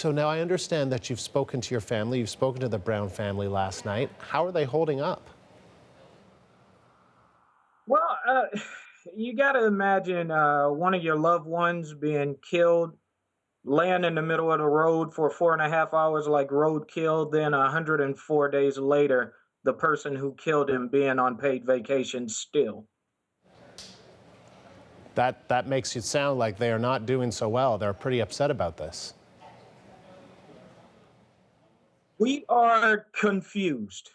So now I understand that you've spoken to your family, you've spoken to the Brown family last night. How are they holding up? Well, you got to imagine one of your loved ones being killed, laying in the middle of the road for 4.5 hours, like roadkill. Then 104 days later, the person who killed him being on paid vacation still. That makes it sound like they are not doing so well. They're pretty upset about this. We are confused.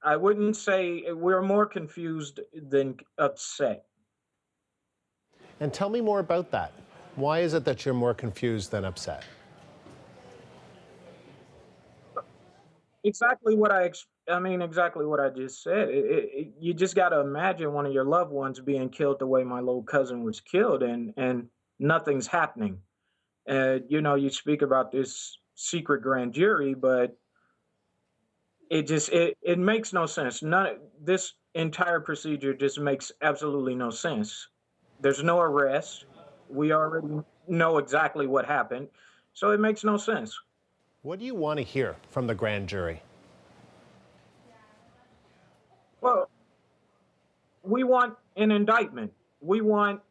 I wouldn't say we're more confused than upset. And tell me more about that. Why is it that you're more confused than upset? Exactly what I mean, exactly what I just said. You just got to imagine one of your loved ones being killed the way my little cousin was killed, and nothing's happening. You speak about this secret grand jury, but it makes no sense. This entire procedure just makes absolutely no sense. There's no arrest. We already know exactly what happened, so it makes no sense. What do you want to hear from the grand jury? Well, we want an indictment. We want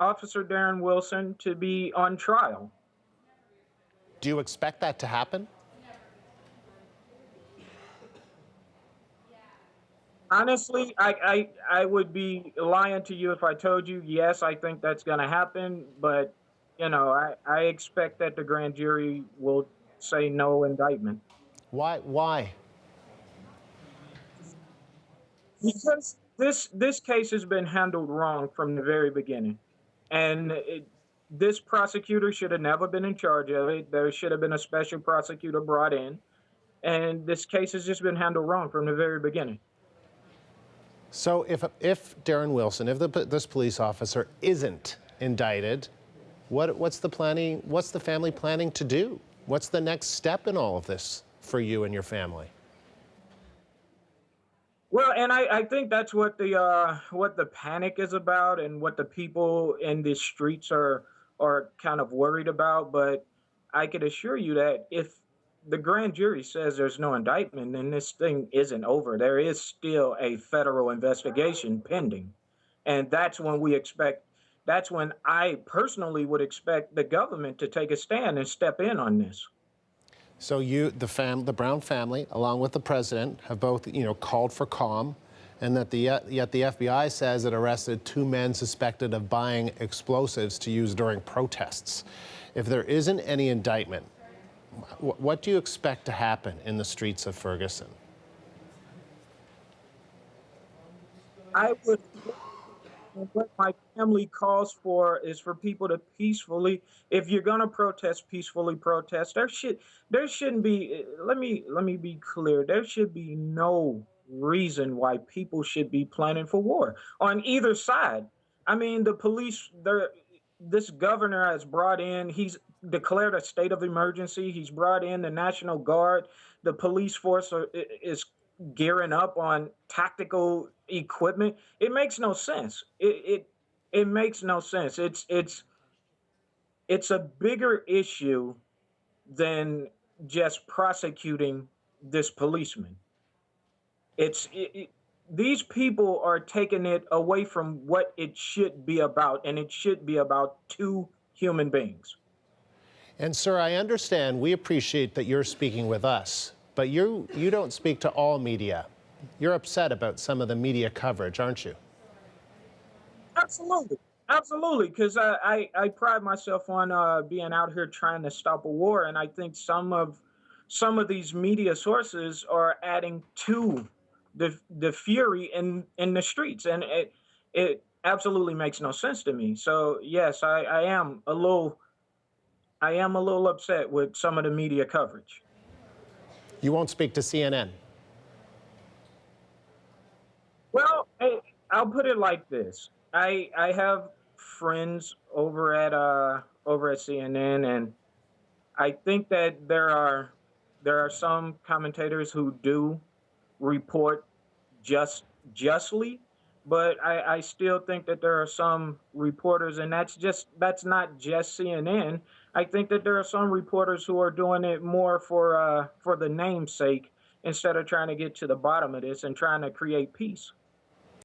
Officer Darren Wilson to be on trial. Do you expect that to happen? Honestly, I would be lying to you if I told you yes, I think that's going to happen. But I expect that the grand jury will say no indictment Why? Why? because this case has been handled wrong from the very beginning, and this prosecutor should have never been in charge of it. There should have been a special prosecutor brought in, and this case has just been handled wrong from the very beginning. So if Darren Wilson, if this police officer isn't indicted, what's the planning? What's the family planning to do? What's the next step in all of this for you and your family? Well, and I think that's what the panic is about, and what the people in the streets are kind of worried about. But I could assure you that if the grand jury says there's no indictment, then this thing isn't over. There is still a federal investigation pending, and that's when I personally would expect the government to take a stand and step in on this. So the Brown family, along with the president, have both, called for calm, and that yet the FBI says it arrested two men suspected of buying explosives to use during protests. If there isn't any indictment, what do you expect to happen in the streets of Ferguson? I would What my family calls for is for people to peacefully, if you're going to protest, peacefully protest. There shouldn't be, let me be clear, there should be no reason why people should be planning for war on either side. I mean, this governor has brought in, he's declared a state of emergency. He's brought in the National Guard. The police force is gearing up on tactical equipment. It makes no sense. It makes no sense. It's a bigger issue than just prosecuting this policeman. It's it, These people are taking it away from what it should be about, and it should be about two human beings. And sir, I understand, we appreciate that you're speaking with us, but you don't speak to all media. You're upset about some of the media coverage, aren't you? Absolutely. Absolutely, because I pride myself on being out here trying to stop a war, and I think some of these media sources are adding to the fury in the streets, and it absolutely makes no sense to me. So yes, I am a little upset with some of the media coverage. You won't speak to CNN. Well, I'll put it like this. I have friends over at CNN, and I think that there are some commentators who do report just justly, but I still think that there are some reporters, and that's not just CNN. I think that there are some reporters who are doing it more for the namesake instead of trying to get to the bottom of this and trying to create peace.